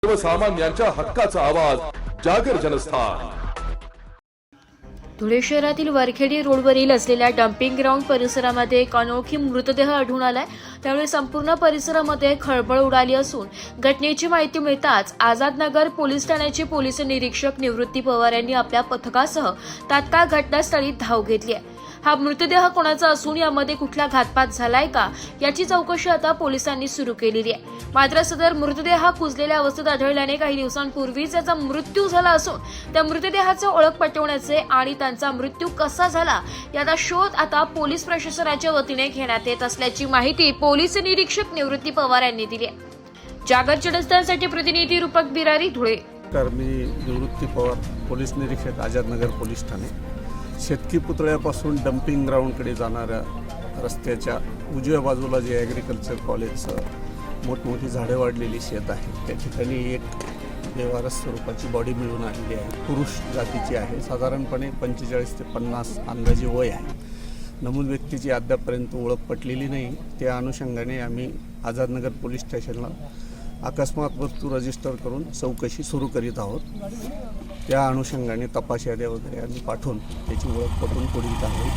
सर्वसामान्यांच्या हक्काचा आवाज जागर जनस्थान। धुळे शहरातील वरखेडी रोडवरील असलेल्या डम्पिंग ग्राउंड परिसरामध्ये एक अनोळखी मृतदेह आढळून आलाय। त्यामुळे संपूर्ण परिसरामध्ये खळबळ उडाली असून घटनेची माहिती मिळताच आझादनगर पोलीस ठाण्याचे पोलीस निरीक्षक निवृत्ती पवार यांनी आपल्या पथकासह तात्काळ घटनास्थळी धाव घेतली आहे। हा मृतदेह कोणाचा असून यामध्ये कुठला घातपात झालाय का याची चौकशी आता पोलिसांनी सुरू केलेली आहे। मात्र सदर मृतदेह हा कुजलेल्या अवस्थेत आढळल्याने काही दिवसांपूर्वीच त्याचा मृत्यू झाला असून त्या मृतदेहाचे ओळख पटवण्याचे आणि त्यांचा मृत्यू कसा झाला याचा शोध आता पोलीस प्रशासनाच्या वतीने घेण्यात येत असल्याची माहिती पोलीस निरीक्षक निवृत्ती पवार यांनी दिली आहे। जागर जनस्थानसाठी प्रतिनिधी रूपक बिरारी, धुळे। मी निवृत्ती पवार, पोलीस निरीक्षक, आझादनगर पोलीस ठाणे। शेतकी पुतळ्यापासून डम्पिंग ग्राउंडकडे जाणाऱ्या रस्त्याच्या उजव्या बाजूला जे ॲग्रिकल्चर कॉलेजचं मोठमोठी झाडे वाढलेली शेत आहे, त्या ठिकाणी एक बेवारस स्वरूपाची बॉडी मिळून आलेली आहे। पुरुष जातीची आहे, साधारणपणे 45 ते 50 अंदाजे वय आहे। नमूद व्यक्तीची अद्यापपर्यंत ओळख पटलेली नाही। त्या अनुषंगाने आम्ही आझादनगर पोलीस स्टेशनला अकस्मात मृत्यू रजिस्टर करून चौकशी सुरू करीत आहोत। त्या अनुषंगाने तपास याद्या वगैरे आम्ही पाठवून त्याची ओळख पटवून पुढील कारवाई